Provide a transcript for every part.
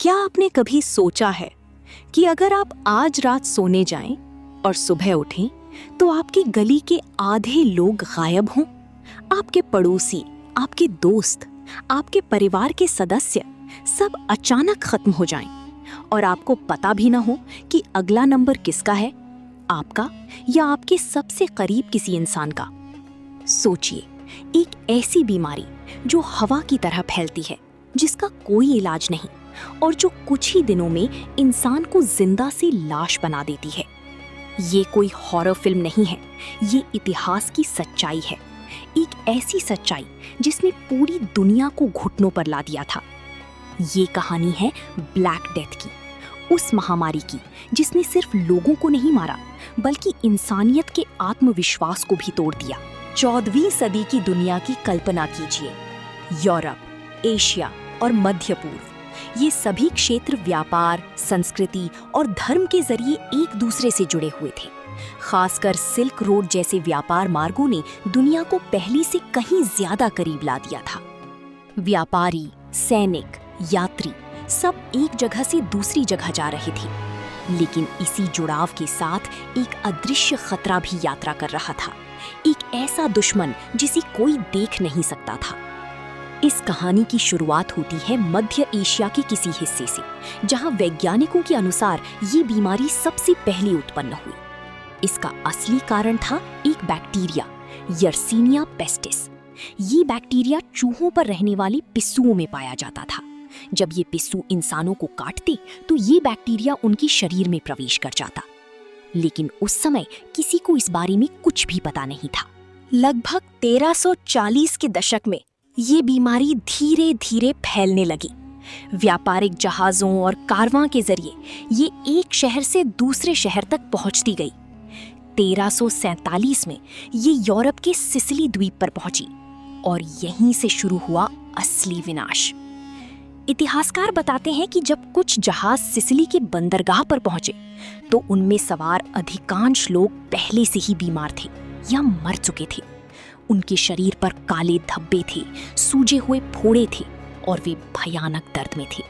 क्या आपने कभी सोचा है कि अगर आप आज रात सोने जाएं और सुबह उठें तो आपकी गली के आधे लोग गायब हों? आपके पड़ोसी, आपके दोस्त, आपके परिवार के सदस्य सब अचानक खत्म हो जाएं और आपको पता भी ना हो कि अगला नंबर किसका है, आपका या आपके सबसे करीब किसी इंसान का। सोचिए, एक ऐसी बीमारी जो हवा की तरह फैलती है, जिसका कोई इलाज नहीं और जो कुछ ही दिनों में इंसान को जिंदा से लाश बना देती है। ये कोई हॉरर फिल्म नहीं है, ये इतिहास की सच्चाई है। एक ऐसी सच्चाई जिसने पूरी दुनिया को घुटनों पर ला दिया था। ये कहानी है ब्लैक डेथ की, उस महामारी की जिसने सिर्फ लोगों को नहीं मारा बल्कि इंसानियत के आत्मविश्वास को भी तोड़ दिया। 14वीं सदी की दुनिया की कल्पना कीजिए। यूरोप, एशिया और मध्य पूर्व, ये सभी क्षेत्र व्यापार, संस्कृति और धर्म के जरिए एक दूसरे से जुड़े हुए थे। खासकर सिल्क रोड जैसे व्यापार मार्गों ने दुनिया को पहले से कहीं ज्यादा करीब ला दिया था। व्यापारी, सैनिक, यात्री सब एक जगह से दूसरी जगह जा रहे थे, लेकिन इसी जुड़ाव के साथ एक अदृश्य खतरा भी यात्रा कर रहा था, एक ऐसा दुश्मन जिसे कोई देख नहीं सकता था। इस कहानी की शुरुआत होती है मध्य एशिया के किसी हिस्से से, जहां वैज्ञानिकों के अनुसार ये बीमारी सबसे पहले उत्पन्न हुई। इसका असली कारण था एक बैक्टीरिया, यर्सीनिया पेस्टिस। ये बैक्टीरिया चूहों पर रहने वाले पिस्सुओं में पाया जाता था। जब ये पिस्सू इंसानों को काटते तो ये बैक्टीरिया उनके शरीर में प्रवेश कर जाता। लेकिन उस समय किसी को इस बारे में कुछ भी पता नहीं था। लगभग 1340 के दशक में ये बीमारी धीरे धीरे फैलने लगी। व्यापारिक जहाज़ों और कारवां के जरिए ये एक शहर से दूसरे शहर तक पहुंचती गई। 1347 में ये यूरोप के सिसिली द्वीप पर पहुंची और यहीं से शुरू हुआ असली विनाश। इतिहासकार बताते हैं कि जब कुछ जहाज सिसिली के बंदरगाह पर पहुंचे तो उनमें सवार अधिकांश लोग पहले से ही बीमार थे या मर चुके थे। उनके शरीर पर काले धब्बे थे, सूजे हुए फोड़े थे और वे भयानक दर्द में थे।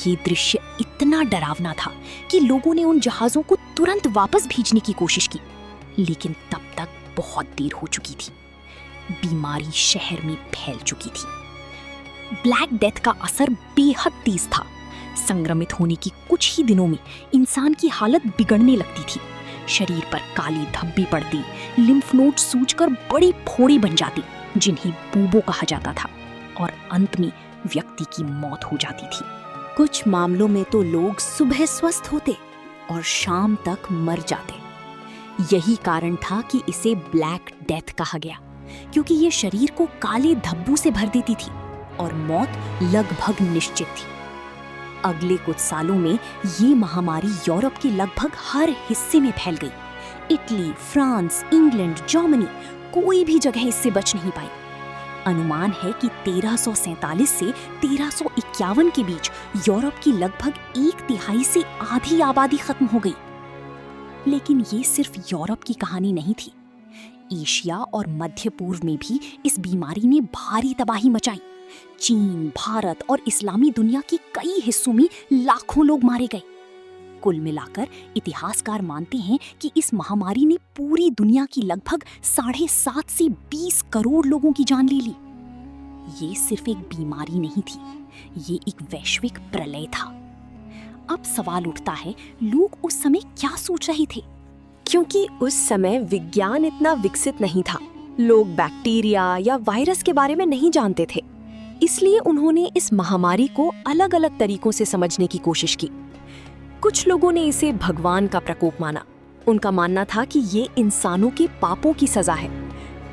ये दृश्य इतना डरावना था कि लोगों ने उन जहाज़ों को तुरंत वापस भेजने की कोशिश की, लेकिन तब तक बहुत देर हो चुकी थी। बीमारी शहर में फैल चुकी थी। ब्लैक डेथ का असर बेहद तेज था। संक्रमित होने की कुछ ही दिनों में इंसान की हालत बिगड़ने लगती थी। शरीर पर काली धब्बे पड़ती, लिम्फ नोड सूजकर बड़ी फोड़ी बन जाती, जिन्हें बूबो कहा जाता था, और अंत में व्यक्ति की मौत हो जाती थी। कुछ मामलों में तो लोग सुबह स्वस्थ होते और शाम तक मर जाते। यही कारण था कि इसे ब्लैक डेथ कहा गया, क्योंकि ये शरीर को काले धब्बों से भर देती थी और मौत लगभग निश्चित थी। अगले कुछ सालों में ये महामारी यूरोप के लगभग हर हिस्से में फैल गई। इटली, फ्रांस, इंग्लैंड, जर्मनी, कोई भी जगह इससे बच नहीं पाई। अनुमान है कि 1347 से 1351 के बीच यूरोप की लगभग 1/3 से आधी आबादी खत्म हो गई। लेकिन ये सिर्फ यूरोप की कहानी नहीं थी। एशिया और मध्य पूर्व में भी इस बीमारी ने भारी तबाही मचाई। चीन, भारत और इस्लामी दुनिया के कई हिस्सों में लाखों लोग मारे गए। कुल मिलाकर इतिहासकार मानते हैं कि इस महामारी ने पूरी दुनिया की लगभग 7.5 से 20 करोड़ लोगों की जान ले ली। ये सिर्फ एक बीमारी नहीं थी, ये एक वैश्विक प्रलय था। अब सवाल उठता है, लोग उस समय क्या सोच रहे थे? क्योंकि उस समय विज्ञान इतना विकसित नहीं था। लोग बैक्टीरिया या वायरस के बारे में नहीं जानते थे, इसलिए उन्होंने इस महामारी को अलग अलग तरीकों से समझने की कोशिश की। कुछ लोगों ने इसे भगवान का प्रकोप माना। उनका मानना था कि ये इंसानों के पापों की सजा है।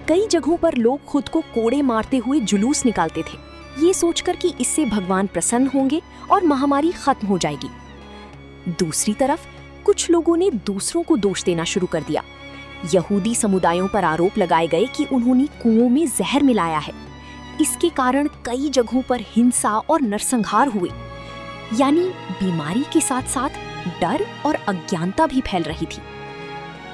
कई जगहों पर लोग खुद को कोड़े मारते हुए जुलूस निकालते थे, ये सोचकर कि इससे भगवान प्रसन्न होंगे और महामारी खत्म हो जाएगी। दूसरी तरफ कुछ लोगों ने दूसरों को दोष देना शुरू कर दिया। यहूदी समुदायों पर आरोप लगाए गए कि उन्होंने कुओं में जहर मिलाया है। इसके कारण कई जगहों पर हिंसा और नरसंहार हुए। यानी बीमारी के साथ साथ डर और अज्ञानता भी फैल रही थी।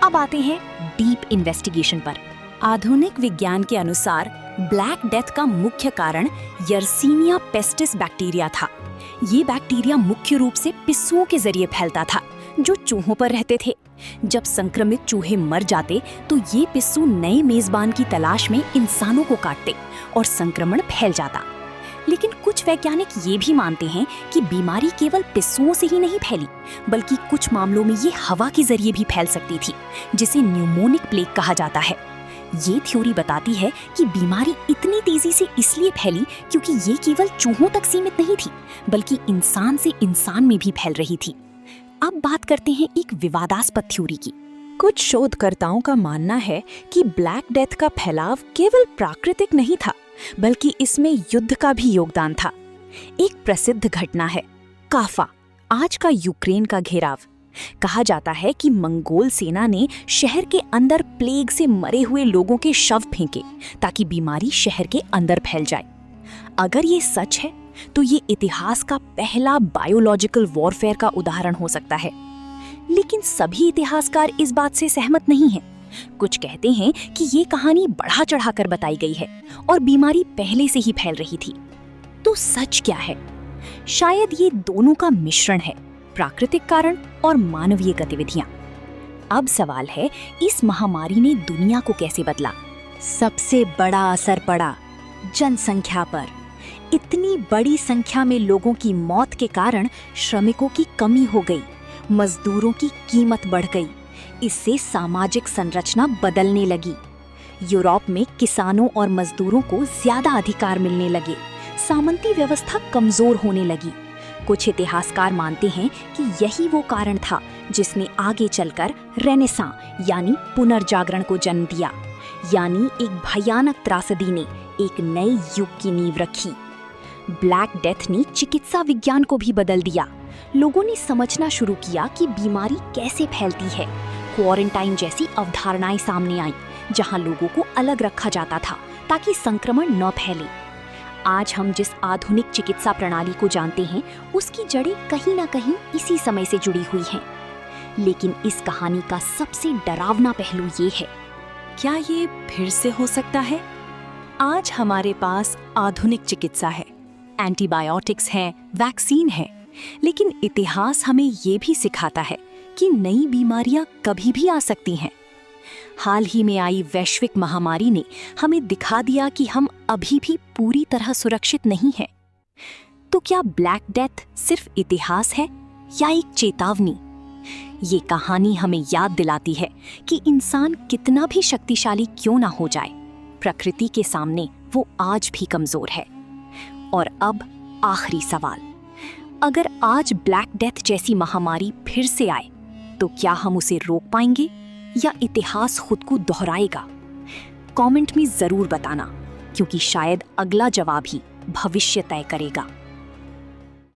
अब आते हैं डीप इन्वेस्टिगेशन पर। आधुनिक विज्ञान के अनुसार ब्लैक डेथ का मुख्य कारण यर्सीनिया पेस्टिस बैक्टीरिया था। ये बैक्टीरिया मुख्य रूप से पिस्सुओं के जरिए फैलता था, जो चूहों पर रहते थे। जब संक्रमित चूहे मर जाते तो ये पिस्सू नए मेजबान की तलाश में इंसानों को काटते और संक्रमण फैल जाता। लेकिन कुछ वैज्ञानिक ये भी मानते हैं कि बीमारी केवल पिस्सुओं से ही नहीं फैली, बल्कि कुछ मामलों में ये हवा के जरिए भी फैल सकती थी, जिसे न्यूमोनिक प्लेग कहा जाता है। ये थ्योरी बताती है कि बीमारी इतनी तेजी से इसलिए फैली क्योंकि ये केवल चूहों तक सीमित नहीं थी, बल्कि इंसान से इंसान में भी फैल रही थी। अब बात करते हैं एक विवादास्पद थ्योरी की। कुछ शोधकर्ताओं का मानना है कि ब्लैक डेथ का फैलाव केवल प्राकृतिक नहीं था, बल्कि इसमें युद्ध का भी योगदान था। एक प्रसिद्ध घटना है काफा, आज का यूक्रेन का घेराव। कहा जाता है कि मंगोल सेना ने शहर के अंदर प्लेग से मरे हुए लोगों के शव फेंके ताकि बीमारी शहर के अंदर फैल जाए। अगर ये सच है तो ये इतिहास का पहला बायोलॉजिकल वॉरफेयर का उदाहरण हो सकता है। लेकिन सभी इतिहासकार इस बात से सहमत नहीं हैं। कुछ कहते हैं कि ये कहानी बढ़ा चढ़ाकर बताई गई है और बीमारी पहले से ही फैल रही थी। तो सच क्या है? शायद ये दोनों का मिश्रण है, प्राकृतिक कारण और मानवीय गतिविधियां। अब सवाल है, इस महामारी ने दुनिया को कैसे बदला? सबसे बड़ा असर पड़ा जनसंख्या पर। इतनी बड़ी संख्या में लोगों की मौत के कारण श्रमिकों की कमी हो गई, मजदूरों की कीमत बढ़ गई। इससे सामाजिक संरचना बदलने लगी। यूरोप में किसानों और मजदूरों को ज्यादा अधिकार मिलने लगे, सामंती व्यवस्था कमजोर होने लगी। कुछ इतिहासकार मानते हैं कि यही वो कारण था जिसने आगे चलकर रेनेसां यानी पुनर्जागरण को जन्म दिया। यानी एक भयानक त्रासदी ने एक नए युग की नींव रखी। ब्लैक डेथ ने चिकित्सा विज्ञान को भी बदल दिया। लोगों ने समझना शुरू किया कि बीमारी कैसे फैलती है। क्वारंटाइन जैसी अवधारणाएं सामने आई, जहां लोगों को अलग रखा जाता था ताकि संक्रमण न फैले। आज हम जिस आधुनिक चिकित्सा प्रणाली को जानते हैं, उसकी जड़ें कहीं ना कहीं इसी समय से जुड़ी हुई हैं। लेकिन इस कहानी का सबसे डरावना पहलू ये है, क्या ये फिर से हो सकता है? आज हमारे पास आधुनिक चिकित्सा है, एंटीबायोटिक्स हैं, वैक्सीन है, लेकिन इतिहास हमें ये भी सिखाता है कि नई बीमारियां कभी भी आ सकती हैं। हाल ही में आई वैश्विक महामारी ने हमें दिखा दिया कि हम अभी भी पूरी तरह सुरक्षित नहीं हैं। तो क्या ब्लैक डेथ सिर्फ इतिहास है या एक चेतावनी? ये कहानी हमें याद दिलाती है कि इंसान कितना भी शक्तिशाली क्यों ना हो जाए, प्रकृति के सामने वो आज भी कमजोर है। और अब आखिरी सवाल, अगर आज ब्लैक डेथ जैसी महामारी फिर से आए तो क्या हम उसे रोक पाएंगे या इतिहास खुद को दोहराएगा? कमेंट में जरूर बताना, क्योंकि शायद अगला जवाब ही भविष्य तय करेगा।